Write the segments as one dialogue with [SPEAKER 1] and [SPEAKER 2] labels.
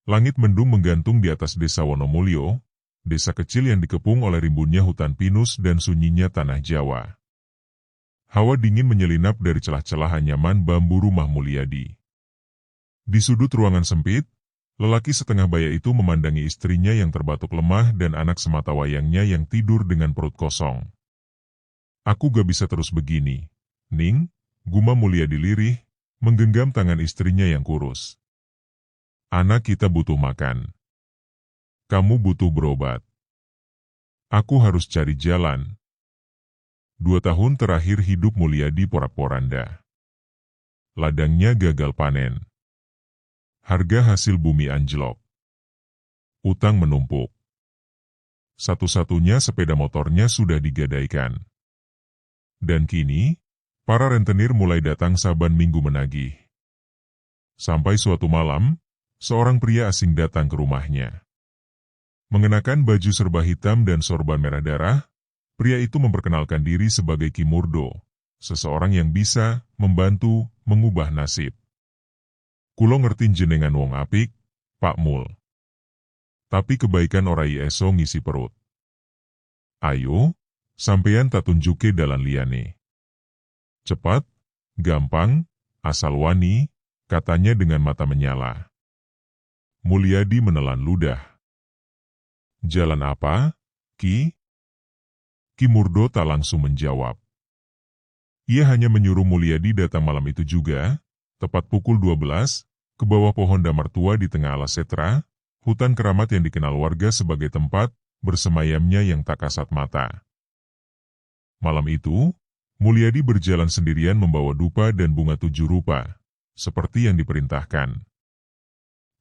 [SPEAKER 1] Langit mendung menggantung di atas desa Wonomulyo, desa kecil yang dikepung oleh rimbunnya hutan pinus dan sunyinya tanah Jawa. Hawa dingin menyelinap dari celah-celah anyaman bambu rumah Mulyadi. Di sudut ruangan sempit, lelaki setengah baya itu memandangi istrinya yang terbatuk lemah dan anak sematawayangnya yang tidur dengan perut kosong. "Aku gak bisa terus begini, Ning," gumam Mulyadi lirih, menggenggam tangan istrinya yang kurus. "Anak kita butuh makan. Kamu butuh berobat. Aku harus cari jalan." 2 tahun terakhir hidup Mulyadi porak-poranda. Ladangnya gagal panen. Harga hasil bumi anjlok. Utang menumpuk. Satu-satunya sepeda motornya sudah digadaikan. Dan kini, para rentenir mulai datang saban minggu menagih. Sampai suatu malam, seorang pria asing datang ke rumahnya. Mengenakan baju serba hitam dan sorban merah darah, pria itu memperkenalkan diri sebagai Ki Murdo, seseorang yang bisa membantu mengubah nasib. "Kulo ngerti jenengan wong apik, Pak Mul. Tapi kebaikan orai eso ngisi perut. Ayo, sampeyan tak tunjuke dalan liyane. Cepat, gampang, asal wani," katanya dengan mata menyala. Mulyadi menelan ludah. "Jalan apa, Ki?" Ki Murdo tak langsung menjawab. Ia hanya menyuruh Mulyadi datang malam itu juga, tepat pukul 12, ke bawah pohon damar tua di tengah alas setra, hutan keramat yang dikenal warga sebagai tempat bersemayamnya yang tak kasat mata. Malam itu, Mulyadi berjalan sendirian membawa dupa dan bunga 7 rupa, seperti yang diperintahkan.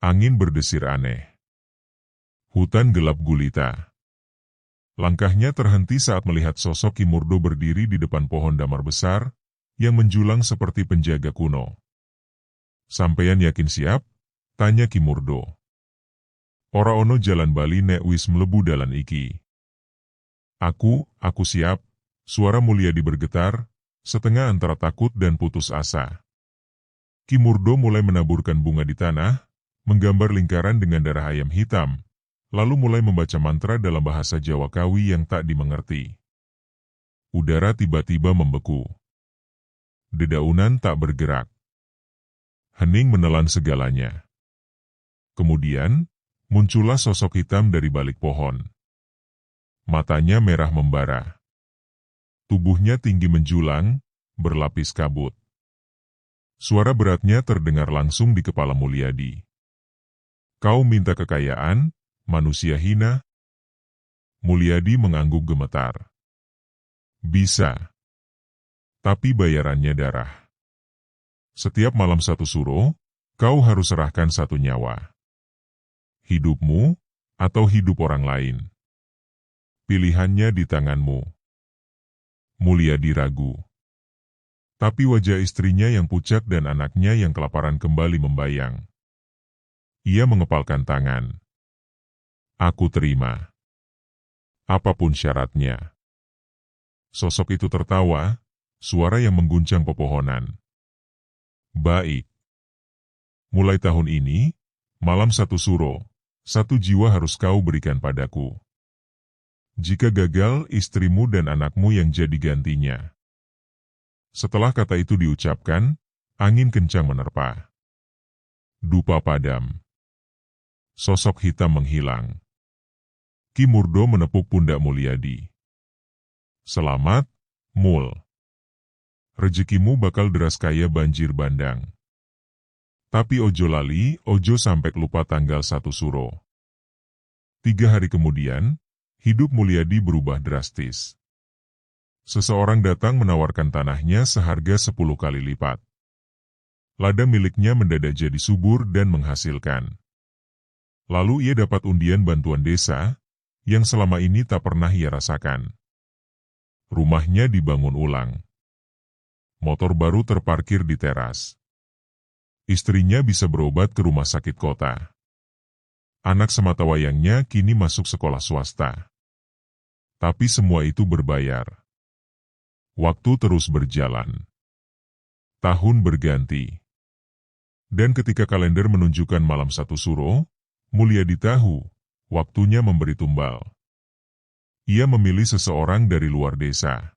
[SPEAKER 1] Angin berdesir aneh. Hutan gelap gulita. Langkahnya terhenti saat melihat sosok Ki Murdo berdiri di depan pohon damar besar, yang menjulang seperti penjaga kuno. "Sampeyan yakin siap?" tanya Ki Murdo. "Ora ono jalan bali nek wis mlebu dalan iki." Aku siap," suara Mulyadi bergetar, setengah antara takut dan putus asa. Ki Murdo mulai menaburkan bunga di tanah, menggambar lingkaran dengan darah ayam hitam, lalu mulai membaca mantra dalam bahasa Jawa Kawi yang tak dimengerti. Udara tiba-tiba membeku. Dedaunan tak bergerak. Hening menelan segalanya. Kemudian, muncullah sosok hitam dari balik pohon. Matanya merah membara. Tubuhnya tinggi menjulang, berlapis kabut. Suara beratnya terdengar langsung di kepala Mulyadi. "Kau minta kekayaan, manusia hina?" Mulyadi mengangguk gemetar. "Bisa. Tapi bayarannya darah. Setiap malam 1 suro, kau harus serahkan 1 nyawa. Hidupmu, atau hidup orang lain. Pilihannya di tanganmu." Mulyadi ragu. Tapi wajah istrinya yang pucat dan anaknya yang kelaparan kembali membayang. Ia mengepalkan tangan. "Aku terima. Apapun syaratnya." Sosok itu tertawa, suara yang mengguncang pepohonan. "Baik. Mulai tahun ini, malam 1 suro, 1 jiwa harus kau berikan padaku. Jika gagal, istrimu dan anakmu yang jadi gantinya." Setelah kata itu diucapkan, angin kencang menerpa. Dupa padam. Sosok hitam menghilang. Ki Murdo menepuk pundak Mulyadi. "Selamat, Mul. Rezekimu bakal deras kaya banjir bandang. Tapi ojo lali, ojo sampai lupa tanggal 1 suro." 3 hari kemudian, hidup Mulyadi berubah drastis. Seseorang datang menawarkan tanahnya seharga 10 kali lipat. Ladang miliknya mendadak jadi subur dan menghasilkan. Lalu ia dapat undian bantuan desa, yang selama ini tak pernah ia rasakan. Rumahnya dibangun ulang. Motor baru terparkir di teras. Istrinya bisa berobat ke rumah sakit kota. Anak sematawayangnya kini masuk sekolah swasta. Tapi semua itu berbayar. Waktu terus berjalan. Tahun berganti. Dan ketika kalender menunjukkan malam 1 suro, Mulyadi tahu, waktunya memberi tumbal. Ia memilih seseorang dari luar desa.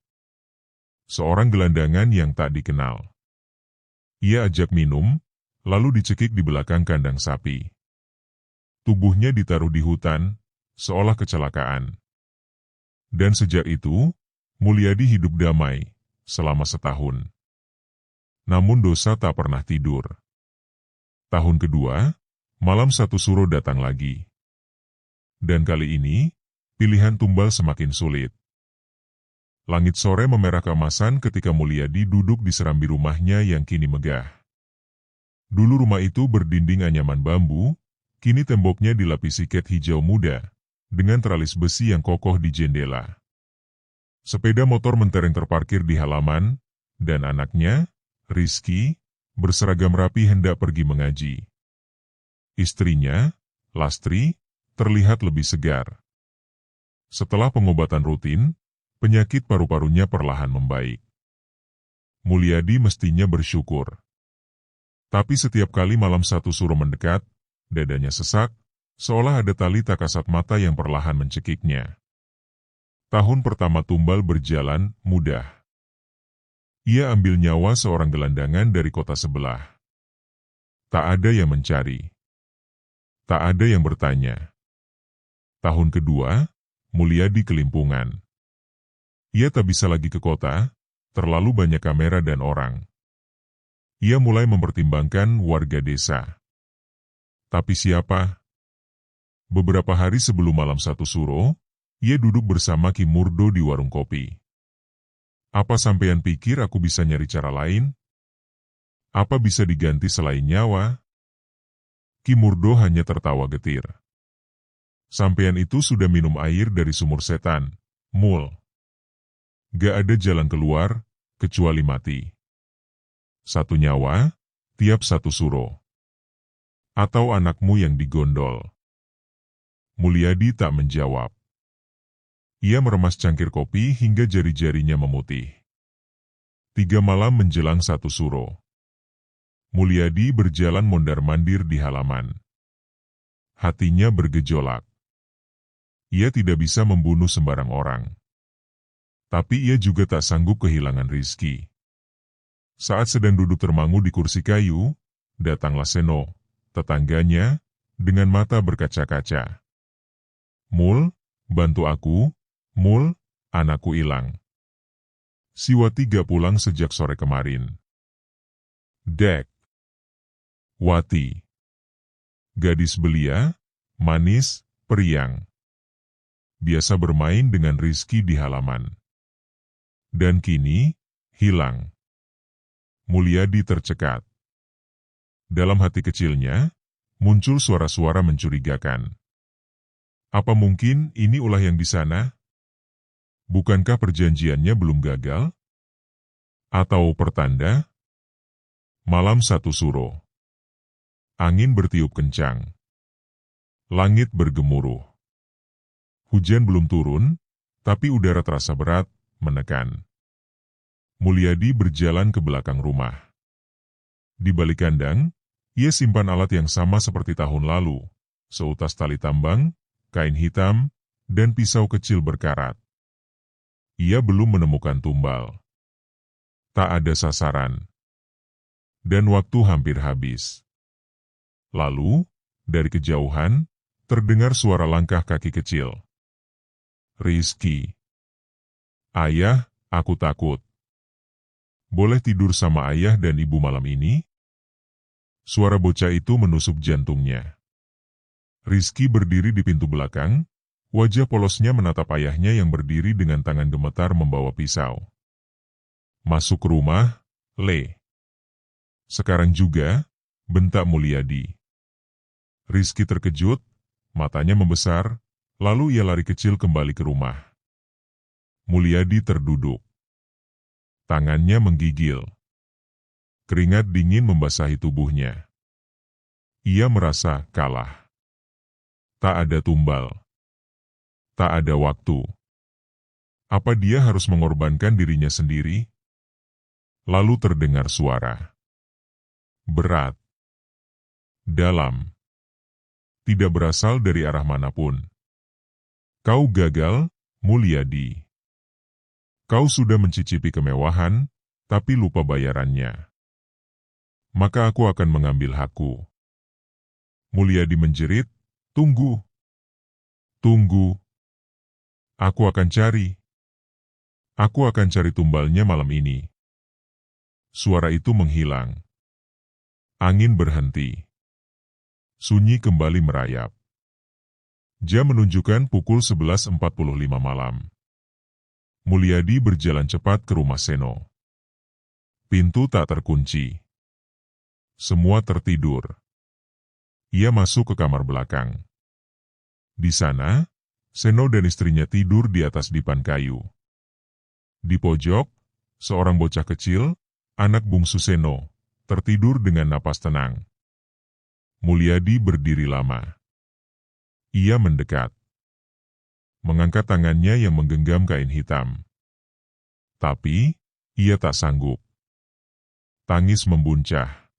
[SPEAKER 1] Seorang gelandangan yang tak dikenal. Ia ajak minum, lalu dicekik di belakang kandang sapi. Tubuhnya ditaruh di hutan, seolah kecelakaan. Dan sejak itu, Mulyadi hidup damai, selama setahun. Namun dosa tak pernah tidur. Tahun kedua, malam satu suro datang lagi. Dan kali ini, pilihan tumbal semakin sulit. Langit sore memerah keemasan ketika Mulyadi duduk di serambi rumahnya yang kini megah. Dulu rumah itu berdinding anyaman bambu, kini temboknya dilapisi cat hijau muda, dengan teralis besi yang kokoh di jendela. Sepeda motor mentereng terparkir di halaman, dan anaknya, Rizky, berseragam rapi hendak pergi mengaji. Istrinya, Lastri, terlihat lebih segar. Setelah pengobatan rutin, penyakit paru-parunya perlahan membaik. Mulyadi mestinya bersyukur. Tapi setiap kali malam satu suro mendekat, dadanya sesak, seolah ada tali tak kasat mata yang perlahan mencekiknya. Tahun pertama tumbal berjalan mudah. Ia ambil nyawa seorang gelandangan dari kota sebelah. Tak ada yang mencari. Tak ada yang bertanya. Tahun kedua, Mulyadi kelimpungan. Ia tak bisa lagi ke kota, terlalu banyak kamera dan orang. Ia mulai mempertimbangkan warga desa. Tapi siapa? Beberapa hari sebelum malam satu suro, ia duduk bersama Ki Murdo di warung kopi. Apa sampean pikir aku bisa nyari cara lain? Apa bisa diganti selain nyawa? Ki Murdo hanya tertawa getir. Sampean itu sudah minum air dari sumur setan, Mul. Gak ada jalan keluar, kecuali mati. Satu nyawa, tiap satu suro. Atau anakmu yang digondol. Mulyadi tak menjawab. Ia meremas cangkir kopi hingga jari-jarinya memutih. 3 malam menjelang satu suro. Mulyadi berjalan mondar-mandir di halaman. Hatinya bergejolak. Ia tidak bisa membunuh sembarang orang. Tapi ia juga tak sanggup kehilangan Rizky. Saat sedang duduk termangu di kursi kayu, datanglah Seno, tetangganya, dengan mata berkaca-kaca. Mul, bantu aku, Mul, anakku hilang. Si Wati gak pulang sejak sore kemarin. Dek. Wati. Gadis belia, manis, periang. Biasa bermain dengan Rizky di halaman. Dan kini, hilang. Mulyadi tercekat. Dalam hati kecilnya, muncul suara-suara mencurigakan. Apa mungkin ini ulah yang di sana? Bukankah perjanjiannya belum gagal? Atau pertanda? Malam satu suro. Angin bertiup kencang. Langit bergemuruh. Hujan belum turun, tapi udara terasa berat, menekan. Mulyadi berjalan ke belakang rumah. Di balik kandang, ia simpan alat yang sama seperti tahun lalu, seutas tali tambang, kain hitam, dan pisau kecil berkarat. Ia belum menemukan tumbal. Tak ada sasaran. Dan waktu hampir habis. Lalu, dari kejauhan, terdengar suara langkah kaki kecil. Rizky. Ayah, aku takut. Boleh tidur sama ayah dan ibu malam ini? Suara bocah itu menusuk jantungnya. Rizky berdiri di pintu belakang, wajah polosnya menatap ayahnya yang berdiri dengan tangan gemetar membawa pisau. Masuk rumah, Le. Sekarang juga, bentak Mulyadi. Rizky terkejut, matanya membesar, lalu ia lari kecil kembali ke rumah. Mulyadi terduduk. Tangannya menggigil. Keringat dingin membasahi tubuhnya. Ia merasa kalah. Tak ada tumbal. Tak ada waktu. Apa dia harus mengorbankan dirinya sendiri? Lalu terdengar suara. Berat. Dalam. tidak berasal dari arah manapun. Kau gagal, Mulyadi. Kau sudah mencicipi kemewahan, tapi lupa bayarannya. Maka aku akan mengambil hakku. Mulyadi menjerit, tunggu. Tunggu. Aku akan cari. Aku akan cari tumbalnya malam ini. Suara itu menghilang. Angin berhenti. Sunyi kembali merayap. Jam menunjukkan pukul 11.45 malam. Mulyadi berjalan cepat ke rumah Seno. Pintu tak terkunci. Semua tertidur. Ia masuk ke kamar belakang. Di sana, Seno dan istrinya tidur di atas dipan kayu. Di pojok, seorang bocah kecil, anak bungsu Seno, tertidur dengan napas tenang. Mulyadi berdiri lama. Ia mendekat. Mengangkat tangannya yang menggenggam kain hitam. Tapi, ia tak sanggup. Tangis membuncah.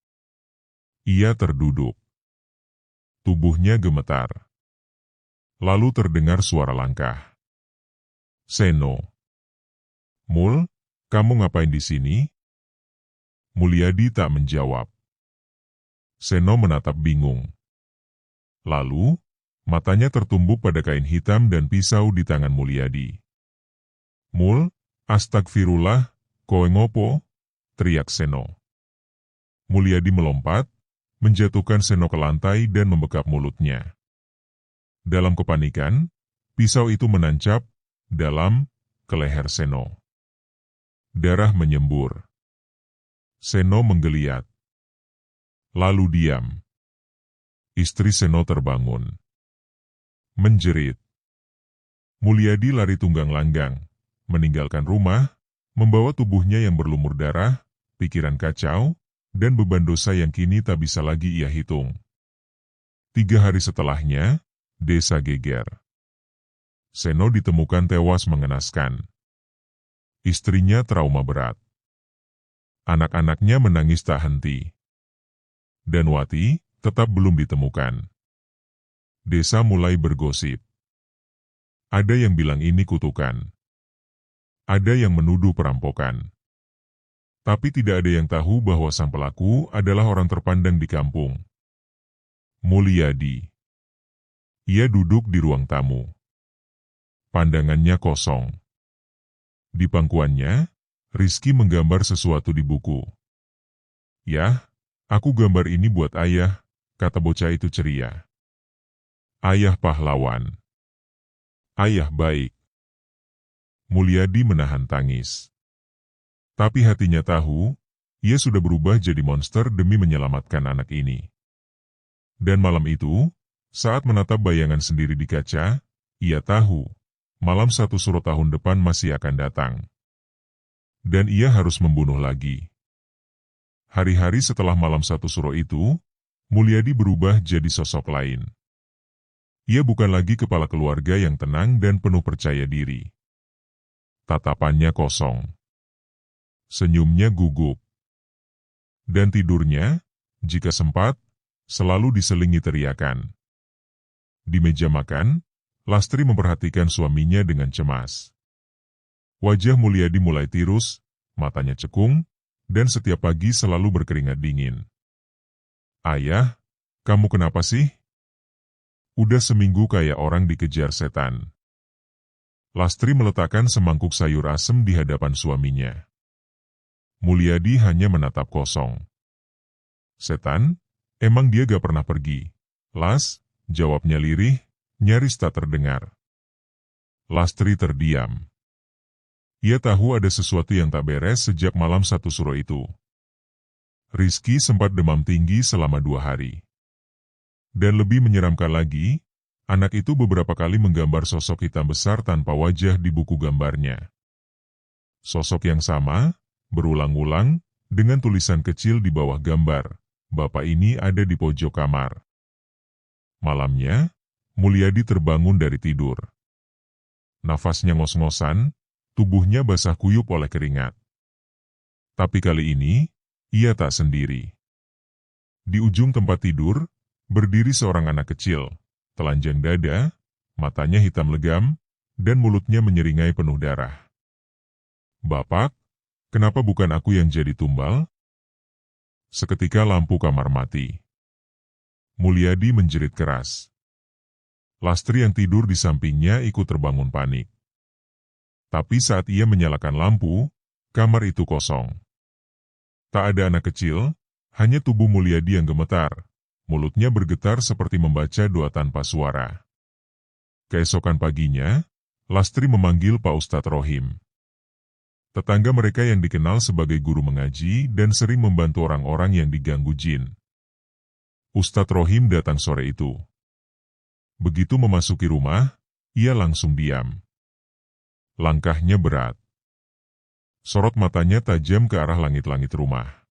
[SPEAKER 1] Ia terduduk. Tubuhnya gemetar. Lalu terdengar suara langkah. Seno. Mul, kamu ngapain di sini? Mulyadi tak menjawab. Seno menatap bingung. Lalu, matanya tertumbuk pada kain hitam dan pisau di tangan Mulyadi. Mul, astagfirullah, koe ngopo? Teriak Seno. Mulyadi melompat, menjatuhkan Seno ke lantai dan membekap mulutnya. Dalam kepanikan, pisau itu menancap dalam ke leher Seno. Darah menyembur. Seno menggeliat. Lalu diam. Istri Seno terbangun. Menjerit. Mulyadi lari tunggang langgang, meninggalkan rumah, membawa tubuhnya yang berlumur darah, pikiran kacau, dan beban dosa yang kini tak bisa lagi ia hitung. 3 hari setelahnya, desa geger. Seno ditemukan tewas mengenaskan. Istrinya trauma berat. Anak-anaknya menangis tak henti. Dan Wati tetap belum ditemukan. Desa mulai bergosip. Ada yang bilang ini kutukan. Ada yang menuduh perampokan. Tapi tidak ada yang tahu bahwa sang pelaku adalah orang terpandang di kampung. Mulyadi. Ia duduk di ruang tamu. Pandangannya kosong. Di pangkuannya, Rizky menggambar sesuatu di buku. Yah, aku gambar ini buat ayah, kata bocah itu ceria. Ayah pahlawan. Ayah baik. Mulyadi menahan tangis. Tapi hatinya tahu, ia sudah berubah jadi monster demi menyelamatkan anak ini. Dan malam itu, saat menatap bayangan sendiri di kaca, ia tahu, malam 1 Suro tahun depan masih akan datang. Dan ia harus membunuh lagi. Hari-hari setelah malam 1 Suro itu, Mulyadi berubah jadi sosok lain. Ia bukan lagi kepala keluarga yang tenang dan penuh percaya diri. Tatapannya kosong. Senyumnya gugup. Dan tidurnya, jika sempat, selalu diselingi teriakan. Di meja makan, Lastri memperhatikan suaminya dengan cemas. Wajah Mulyadi mulai tirus, matanya cekung, dan setiap pagi selalu berkeringat dingin. Ayah, kamu kenapa sih? Udah seminggu kayak orang dikejar setan. Lastri meletakkan semangkuk sayur asem di hadapan suaminya. Mulyadi hanya menatap kosong. Setan? Emang dia gak pernah pergi? Las, jawabnya lirih, nyaris tak terdengar. Lastri terdiam. Ia tahu ada sesuatu yang tak beres sejak malam 1 Suro itu. Rizky sempat demam tinggi selama 2 hari. Dan lebih menyeramkan lagi, anak itu beberapa kali menggambar sosok hitam besar tanpa wajah di buku gambarnya. Sosok yang sama, berulang-ulang, dengan tulisan kecil di bawah gambar, "Bapak ini ada di pojok kamar." Malamnya, Mulyadi terbangun dari tidur. Nafasnya ngos-ngosan, tubuhnya basah kuyup oleh keringat. Tapi kali ini, ia tak sendiri. Di ujung tempat tidur, berdiri seorang anak kecil, telanjang dada, matanya hitam legam, dan mulutnya menyeringai penuh darah. "Bapak, kenapa bukan aku yang jadi tumbal?" Seketika lampu kamar mati. Mulyadi menjerit keras. Lastri yang tidur di sampingnya ikut terbangun panik. Tapi saat ia menyalakan lampu, kamar itu kosong. Tak ada anak kecil, hanya tubuh Mulyadi yang gemetar. Mulutnya bergetar seperti membaca doa tanpa suara. Keesokan paginya, Lastri memanggil Pak Ustadz Rohim. Tetangga mereka yang dikenal sebagai guru mengaji dan sering membantu orang-orang yang diganggu jin. Ustadz Rohim datang sore itu. Begitu memasuki rumah, ia langsung diam. Langkahnya berat. Sorot matanya tajam ke arah langit-langit rumah.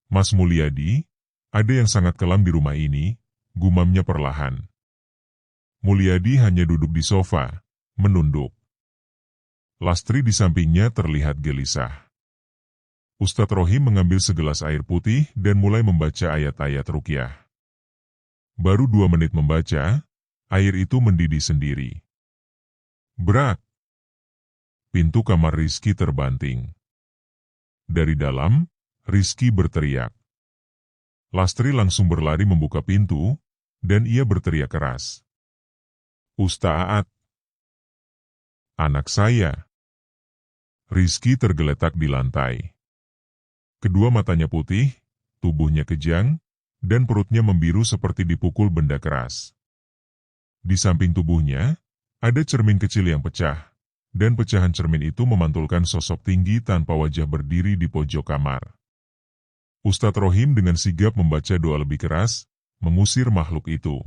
[SPEAKER 1] "Mas Mulyadi, ada yang sangat kelam di rumah ini," gumamnya perlahan. Mulyadi hanya duduk di sofa, menunduk. Lastri di sampingnya terlihat gelisah. Ustadz Rohim mengambil segelas air putih dan mulai membaca ayat-ayat ruqyah. Baru 2 menit membaca, air itu mendidih sendiri. Brak! Pintu kamar Rizky terbanting. Dari dalam, Rizky berteriak. Lastri langsung berlari membuka pintu, dan ia berteriak keras. "Ustaz, anak saya!" Rizky tergeletak di lantai. Kedua matanya putih, tubuhnya kejang, dan perutnya membiru seperti dipukul benda keras. Di samping tubuhnya, ada cermin kecil yang pecah, dan pecahan cermin itu memantulkan sosok tinggi tanpa wajah berdiri di pojok kamar. Ustadz Rohim dengan sigap membaca doa lebih keras, mengusir makhluk itu.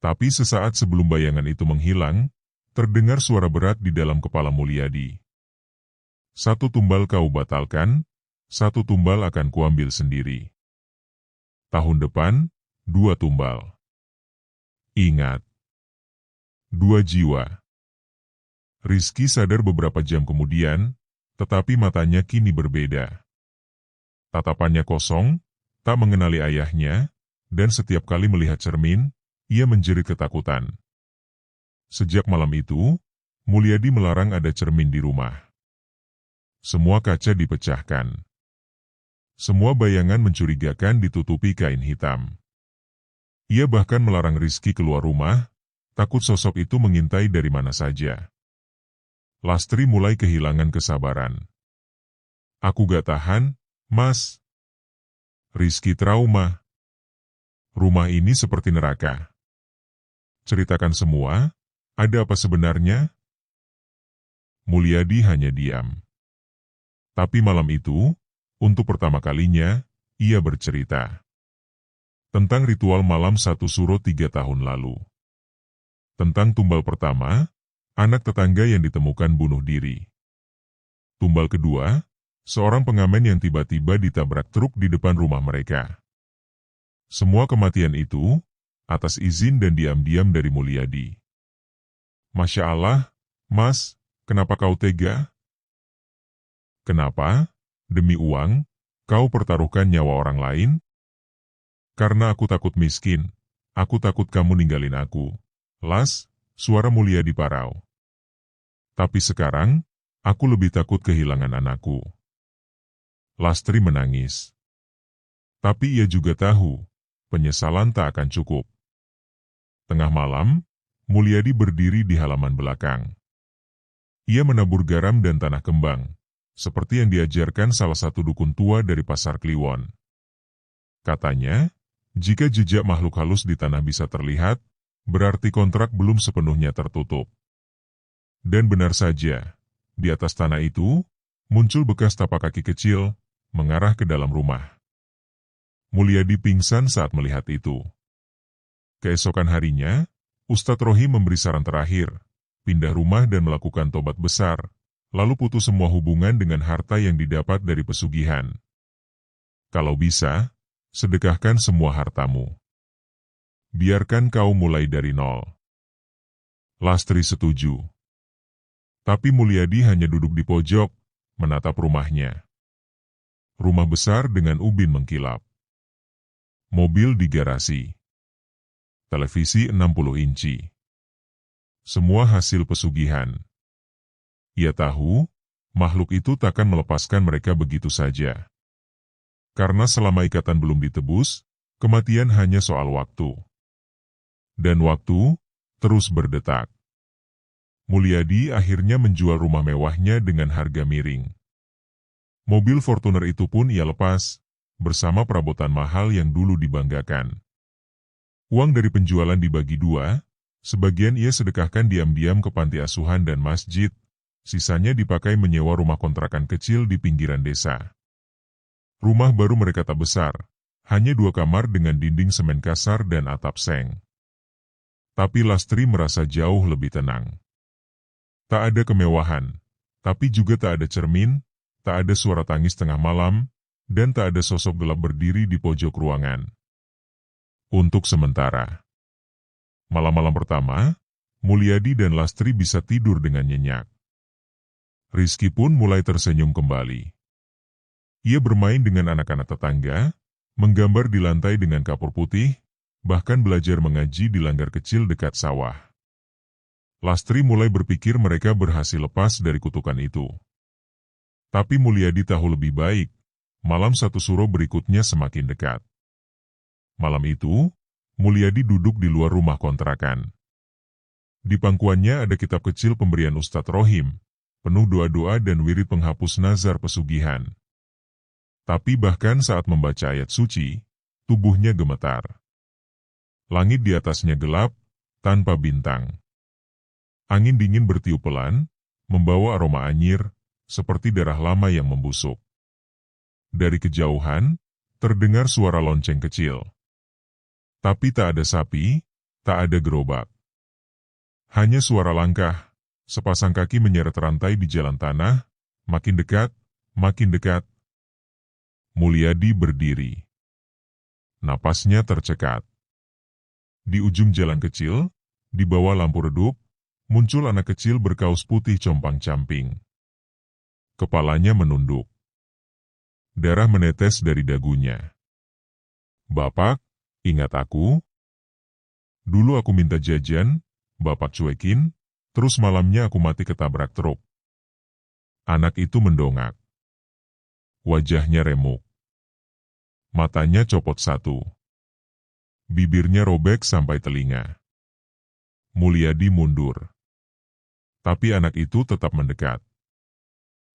[SPEAKER 1] Tapi sesaat sebelum bayangan itu menghilang, terdengar suara berat di dalam kepala Mulyadi. "1 tumbal kau batalkan, 1 tumbal akan kuambil sendiri. Tahun depan, 2 tumbal. Ingat, 2 jiwa." Rizky sadar beberapa jam kemudian, tetapi matanya kini berbeda. Tatapannya kosong, tak mengenali ayahnya, dan setiap kali melihat cermin, ia menjerit ketakutan. Sejak malam itu, Mulyadi melarang ada cermin di rumah. Semua kaca dipecahkan. Semua bayangan mencurigakan ditutupi kain hitam. Ia bahkan melarang Rizky keluar rumah, takut sosok itu mengintai dari mana saja. Lastri mulai kehilangan kesabaran. "Aku gak tahan, Mas." Rizky trauma. "Rumah ini seperti neraka. Ceritakan semua, ada apa sebenarnya?" Mulyadi hanya diam. Tapi malam itu, untuk pertama kalinya, ia bercerita. Tentang ritual malam 1 Suro 3 tahun lalu. Tentang tumbal pertama, anak tetangga yang ditemukan bunuh diri. Tumbal kedua, seorang pengamen yang tiba-tiba ditabrak truk di depan rumah mereka. Semua kematian itu, atas izin dan diam-diam dari Mulyadi. "Masya Allah, Mas, kenapa kau tega? Kenapa, demi uang, kau pertaruhkan nyawa orang lain?" "Karena aku takut miskin, aku takut kamu ninggalin aku." Las, suara Mulyadi parau. "Tapi sekarang, aku lebih takut kehilangan anakku." Lastri menangis. Tapi ia juga tahu, penyesalan tak akan cukup. Tengah malam, Mulyadi berdiri di halaman belakang. Ia menabur garam dan tanah kembang, seperti yang diajarkan salah satu dukun tua dari Pasar Kliwon. Katanya, jika jejak makhluk halus di tanah bisa terlihat, berarti kontrak belum sepenuhnya tertutup. Dan benar saja, di atas tanah itu, muncul bekas tapak kaki kecil, mengarah ke dalam rumah. Mulyadi pingsan saat melihat itu. Keesokan harinya, Ustadz Rohim memberi saran terakhir, pindah rumah dan melakukan tobat besar, lalu putus semua hubungan dengan harta yang didapat dari pesugihan. Kalau bisa, sedekahkan semua hartamu. Biarkan kau mulai dari nol. Lastri setuju. Tapi Mulyadi hanya duduk di pojok, menatap rumahnya. Rumah besar dengan ubin mengkilap. mobil di garasi, televisi 60 inci. Semua hasil pesugihan. Ia tahu, makhluk itu takkan melepaskan mereka begitu saja. Karena selama ikatan belum ditebus, kematian hanya soal waktu. Dan waktu terus berdetak. Mulyadi akhirnya menjual rumah mewahnya dengan harga miring. Mobil Fortuner itu pun ia lepas, bersama perabotan mahal yang dulu dibanggakan. Uang dari penjualan dibagi dua, sebagian ia sedekahkan diam-diam ke panti asuhan dan masjid, sisanya dipakai menyewa rumah kontrakan kecil di pinggiran desa. Rumah baru mereka tak besar, hanya 2 kamar dengan dinding semen kasar dan atap seng. Tapi Lastri merasa jauh lebih tenang. Tak ada kemewahan, tapi juga tak ada cermin, tak ada suara tangis tengah malam, dan tak ada sosok gelap berdiri di pojok ruangan. Untuk sementara. Malam-malam pertama, Mulyadi dan Lastri bisa tidur dengan nyenyak. Rizky pun mulai tersenyum kembali. Ia bermain dengan anak-anak tetangga, menggambar di lantai dengan kapur putih, bahkan belajar mengaji di langgar kecil dekat sawah. Lastri mulai berpikir mereka berhasil lepas dari kutukan itu. Tapi Mulyadi tahu lebih baik, malam satu suro berikutnya semakin dekat. Malam itu, Mulyadi duduk di luar rumah kontrakan. Di pangkuannya ada kitab kecil pemberian Ustadz Rohim, penuh doa-doa dan wirid penghapus nazar pesugihan. Tapi bahkan saat membaca ayat suci, tubuhnya gemetar. Langit di atasnya gelap, tanpa bintang. Angin dingin bertiup pelan, membawa aroma anyir, seperti darah lama yang membusuk. Dari kejauhan, terdengar suara lonceng kecil. Tapi tak ada sapi, tak ada gerobak. Hanya suara langkah, sepasang kaki menyeret rantai di jalan tanah, makin dekat, makin dekat. Mulyadi berdiri. Napasnya tercekat. Di ujung jalan kecil, di bawah lampu redup, muncul anak kecil berkaus putih compang-camping. Kepalanya menunduk. Darah menetes dari dagunya. "Bapak, ingat aku? Dulu aku minta jajan, Bapak cuekin, terus malamnya aku mati ketabrak truk." Anak itu mendongak. Wajahnya remuk. Matanya copot satu. Bibirnya robek sampai telinga. Mulyadi mundur. Tapi anak itu tetap mendekat.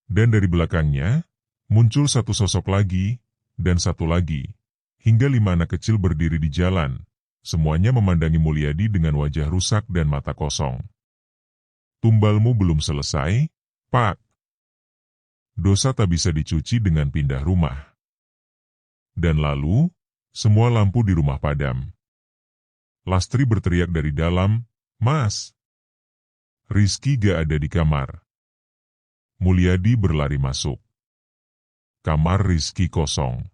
[SPEAKER 1] Dan dari belakangnya, muncul satu sosok lagi, dan satu lagi, hingga 5 anak kecil berdiri di jalan, semuanya memandangi Mulyadi dengan wajah rusak dan mata kosong. "Tumbalmu belum selesai, Pak. Dosa tak bisa dicuci dengan pindah rumah." Dan lalu, semua lampu di rumah padam. Lastri berteriak dari dalam, "Mas! Rizky gak ada di kamar." Mulyadi berlari masuk. Kamar Rizky kosong.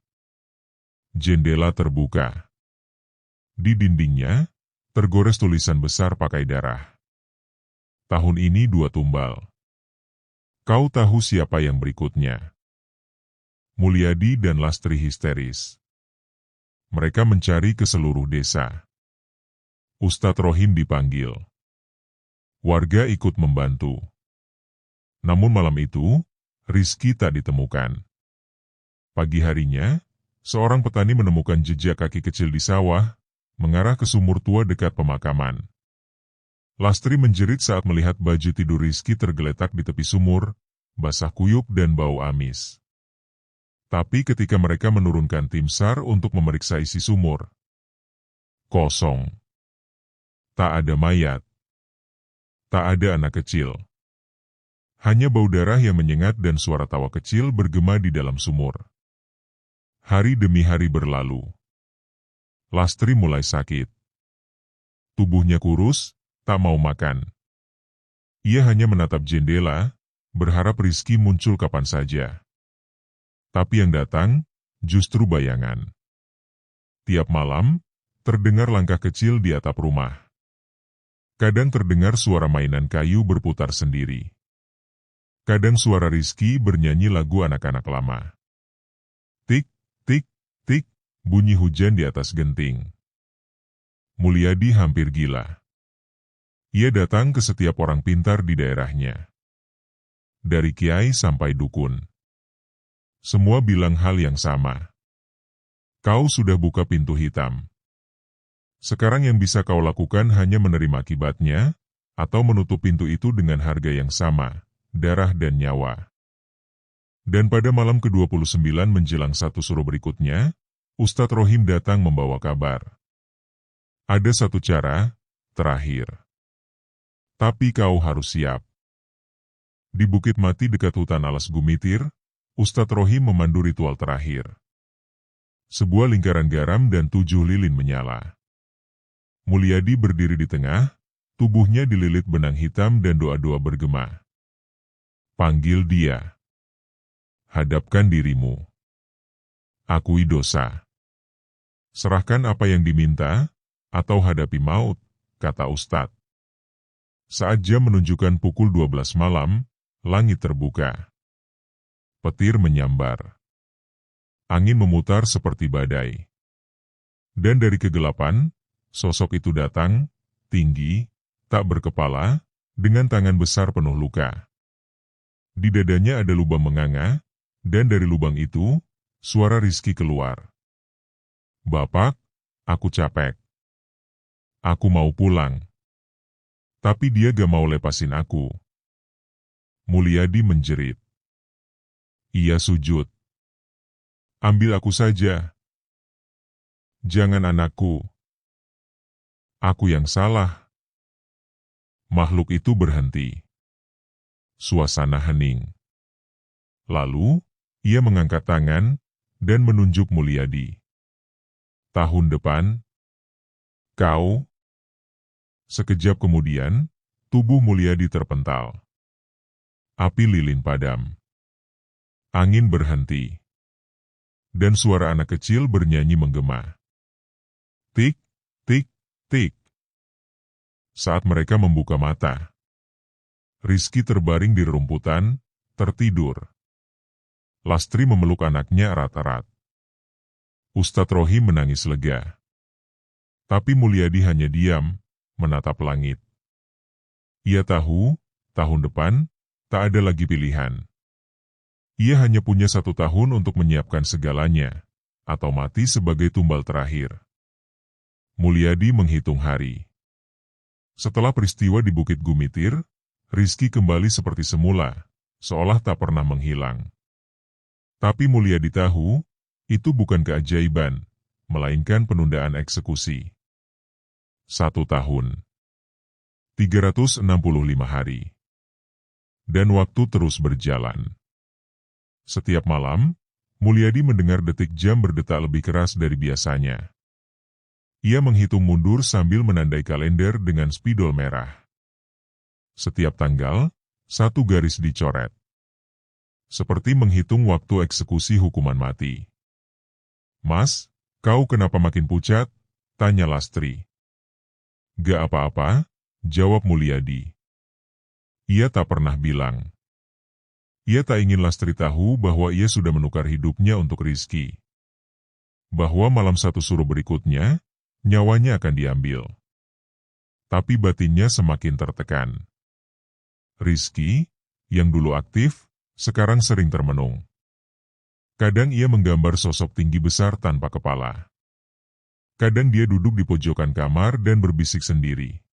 [SPEAKER 1] Jendela terbuka. Di dindingnya, tergores tulisan besar pakai darah. "Tahun ini 2 tumbal. Kau tahu siapa yang berikutnya?" Mulyadi dan Lastri histeris. Mereka mencari ke seluruh desa. Ustadz Rohim dipanggil. Warga ikut membantu. Namun malam itu, Rizky tak ditemukan. Pagi harinya, seorang petani menemukan jejak kaki kecil di sawah, mengarah ke sumur tua dekat pemakaman. Lastri menjerit saat melihat baju tidur Rizky tergeletak di tepi sumur, basah kuyup dan bau amis. Tapi ketika mereka menurunkan tim SAR untuk memeriksa isi sumur, kosong. Tak ada mayat. Tak ada anak kecil. Hanya bau darah yang menyengat dan suara tawa kecil bergema di dalam sumur. Hari demi hari berlalu. Lastri mulai sakit. Tubuhnya kurus, tak mau makan. Ia hanya menatap jendela, berharap Rizky muncul kapan saja. Tapi yang datang, justru bayangan. Tiap malam, terdengar langkah kecil di atap rumah. Kadang terdengar suara mainan kayu berputar sendiri. Kadang suara Rizky bernyanyi lagu anak-anak lama. Tik, tik, tik, bunyi hujan di atas genting. Mulyadi hampir gila. Ia datang ke setiap orang pintar di daerahnya. Dari kiai sampai dukun. Semua bilang hal yang sama. Kau sudah buka pintu hitam. Sekarang yang bisa kau lakukan hanya menerima akibatnya, atau menutup pintu itu dengan harga yang sama, darah dan nyawa. Dan pada malam ke-29 menjelang satu suruh berikutnya, Ustadz Rohim datang membawa kabar. Ada satu cara, terakhir. Tapi kau harus siap. Di Bukit Mati dekat hutan alas Gumitir, Ustadz Rohim memandu ritual terakhir. Sebuah lingkaran garam dan 7 lilin menyala. Mulyadi berdiri di tengah, tubuhnya dililit benang hitam dan doa-doa bergema. Panggil dia. Hadapkan dirimu. Akui dosa. Serahkan apa yang diminta, atau hadapi maut, kata Ustadz. Saat jam menunjukkan pukul 12 malam, langit terbuka. Petir menyambar. Angin memutar seperti badai. Dan dari kegelapan, sosok itu datang, tinggi, tak berkepala, dengan tangan besar penuh luka. Di dadanya ada lubang menganga, dan dari lubang itu, suara Rizky keluar. Bapak, aku capek. Aku mau pulang. Tapi dia gak mau lepasin aku. Mulyadi menjerit. Ia sujud. Ambil aku saja. Jangan anakku. Aku yang salah. Makhluk itu berhenti. Suasana hening. Lalu, ia mengangkat tangan, dan menunjuk Mulyadi. Tahun depan, kau. Sekejap kemudian, tubuh Mulyadi terpental. Api lilin padam. Angin berhenti. Dan suara anak kecil bernyanyi menggema. Tik, tik, tik. Saat mereka membuka mata, Rizky terbaring di rumputan, tertidur. Lastri memeluk anaknya erat-erat. Ustadz Rohim menangis lega. Tapi Mulyadi hanya diam, menatap langit. Ia tahu, tahun depan, tak ada lagi pilihan. Ia hanya punya 1 tahun untuk menyiapkan segalanya, atau mati sebagai tumbal terakhir. Mulyadi menghitung hari. Setelah peristiwa di Bukit Gumitir, Rizky kembali seperti semula, seolah tak pernah menghilang. Tapi Mulyadi tahu, itu bukan keajaiban, melainkan penundaan eksekusi. 1 tahun. 365 hari. Dan waktu terus berjalan. Setiap malam, Mulyadi mendengar detik jam berdetak lebih keras dari biasanya. Ia menghitung mundur sambil menandai kalender dengan spidol merah. Setiap tanggal, 1 garis dicoret. Seperti menghitung waktu eksekusi hukuman mati. Mas, kau kenapa makin pucat? Tanya Lastri. Gak apa-apa, jawab Mulyadi. Ia tak pernah bilang. Ia tak ingin Lastri tahu bahwa ia sudah menukar hidupnya untuk Rizky. Bahwa malam satu suruh berikutnya, nyawanya akan diambil. Tapi batinnya semakin tertekan. Rizky, yang dulu aktif, sekarang sering termenung. Kadang ia menggambar sosok tinggi besar tanpa kepala. Kadang dia duduk di pojokan kamar dan berbisik sendiri.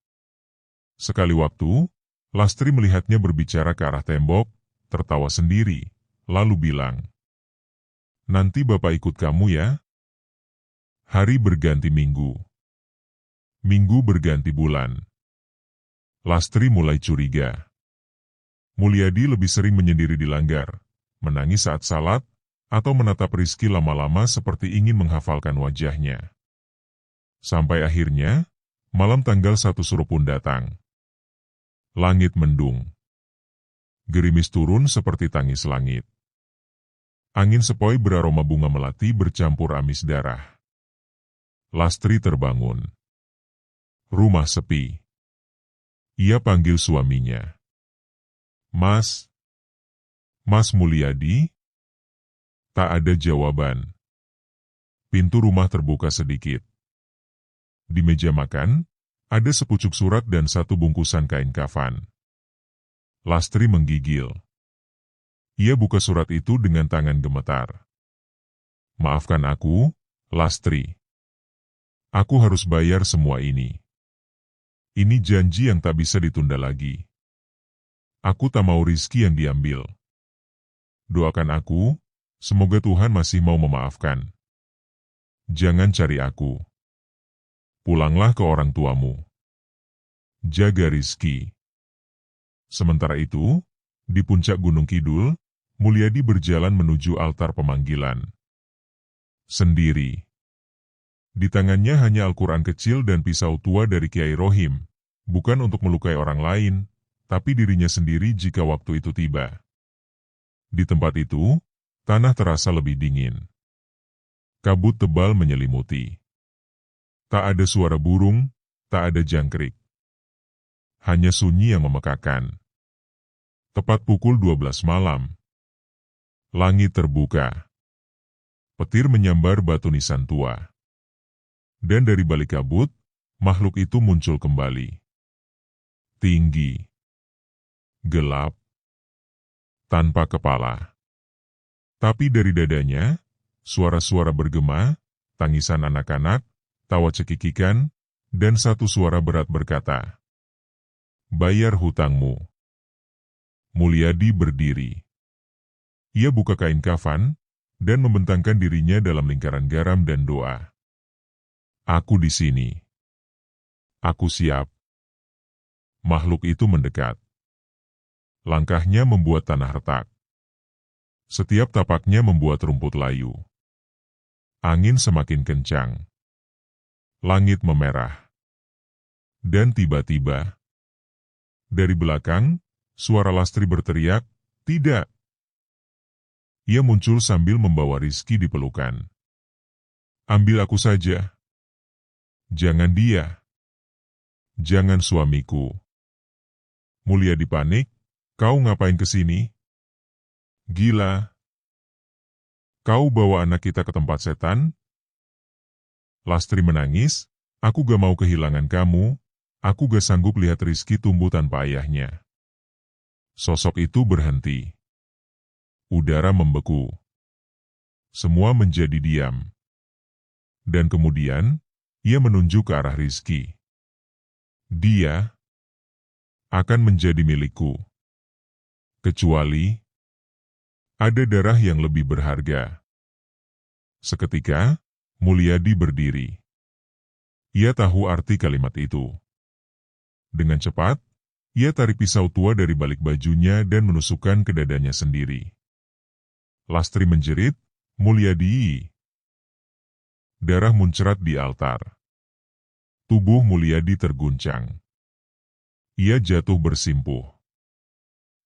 [SPEAKER 1] Sekali waktu, Lastri melihatnya berbicara ke arah tembok, tertawa sendiri, lalu bilang, "Nanti Bapak ikut kamu ya." Hari berganti minggu. Minggu berganti bulan. Lastri mulai curiga. Mulyadi lebih sering menyendiri di langgar, menangis saat salat, atau menatap Rizky lama-lama seperti ingin menghafalkan wajahnya. Sampai akhirnya, malam tanggal 1 suruh pun datang. Langit mendung. Gerimis turun seperti tangis langit. Angin sepoi beraroma bunga melati bercampur amis darah. Lastri terbangun. Rumah sepi. Ia panggil suaminya. Mas. Mas Mulyadi? Tak ada jawaban. Pintu rumah terbuka sedikit. Di meja makan, ada sepucuk surat dan satu bungkusan kain kafan. Lastri menggigil. Ia buka surat itu dengan tangan gemetar. Maafkan aku, Lastri. Aku harus bayar semua ini. Ini janji yang tak bisa ditunda lagi. Aku tak mau Rizky yang diambil. Doakan aku, semoga Tuhan masih mau memaafkan. Jangan cari aku. Pulanglah ke orang tuamu. Jaga Rizky. Sementara itu, di puncak Gunung Kidul, Mulyadi berjalan menuju altar pemanggilan. Sendiri. Di tangannya hanya Al-Quran kecil dan pisau tua dari Kiai Rohim, bukan untuk melukai orang lain, tapi dirinya sendiri jika waktu itu tiba. Di tempat itu, tanah terasa lebih dingin. Kabut tebal menyelimuti. Tak ada suara burung, tak ada jangkrik. Hanya sunyi yang memekakan. Tepat pukul 12 malam. Langit terbuka. Petir menyambar batu nisan tua. Dan dari balik kabut, makhluk itu muncul kembali. Tinggi. Gelap. Tanpa kepala. Tapi dari dadanya, suara-suara bergema, tangisan anak-anak, tawa cekikikan, dan satu suara berat berkata, "Bayar hutangmu." Mulyadi berdiri. Ia buka kain kafan, dan membentangkan dirinya dalam lingkaran garam dan doa. Aku di sini. Aku siap. Makhluk itu mendekat. Langkahnya membuat tanah retak. Setiap tapaknya membuat rumput layu. Angin semakin kencang. Langit memerah. Dan tiba-tiba, dari belakang, suara Lastri berteriak, "Tidak!" Ia muncul sambil membawa Rizky di pelukan. "Ambil aku saja. Jangan dia. Jangan suamiku." Mulyadi panik, "Kau ngapain ke sini? Gila. Kau bawa anak kita ke tempat setan?" Lastri menangis, "Aku gak mau kehilangan kamu, aku gak sanggup lihat Rizky tumbuh tanpa ayahnya." Sosok itu berhenti. Udara membeku. Semua menjadi diam. Dan kemudian, ia menunjuk ke arah Rizky. "Dia akan menjadi milikku. Kecuali ada darah yang lebih berharga." Seketika, Mulyadi berdiri. Ia tahu arti kalimat itu. Dengan cepat, ia tarik pisau tua dari balik bajunya dan menusukkan ke dadanya sendiri. Lastri menjerit, "Mulyadi!" Darah muncrat di altar. Tubuh Mulyadi terguncang. Ia jatuh bersimpuh.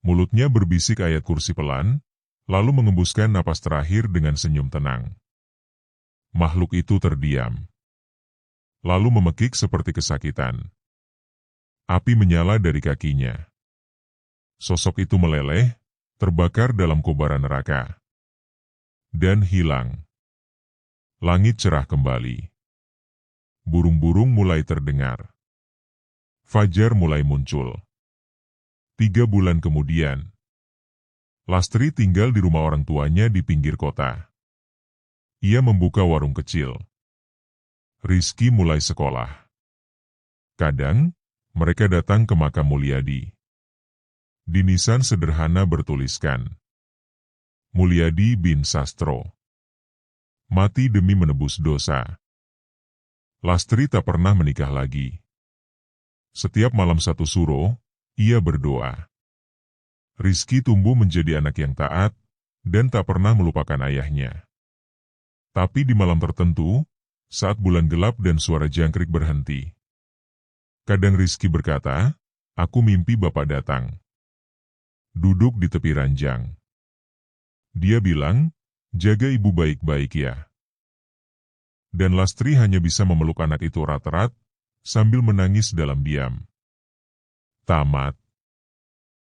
[SPEAKER 1] Mulutnya berbisik ayat kursi pelan, lalu mengembuskan napas terakhir dengan senyum tenang. Makhluk itu terdiam. Lalu memekik seperti kesakitan. Api menyala dari kakinya. Sosok itu meleleh, terbakar dalam kobaran neraka. Dan hilang. Langit cerah kembali. Burung-burung mulai terdengar. Fajar mulai muncul. 3 bulan kemudian, Lastri tinggal di rumah orang tuanya di pinggir kota. Ia membuka warung kecil. Rizky mulai sekolah. Kadang, mereka datang ke makam Mulyadi. Di nisan sederhana bertuliskan, Mulyadi bin Sastro. Mati demi menebus dosa. Lastri tak pernah menikah lagi. Setiap malam satu suro, ia berdoa. Rizky tumbuh menjadi anak yang taat, dan tak pernah melupakan ayahnya. Tapi di malam tertentu, saat bulan gelap dan suara jangkrik berhenti, kadang Rizky berkata, "Aku mimpi Bapak datang. Duduk di tepi ranjang." Dia bilang, "Jaga ibu baik-baik ya." Dan Lastri hanya bisa memeluk anak itu erat-erat, sambil menangis dalam diam. Tamat.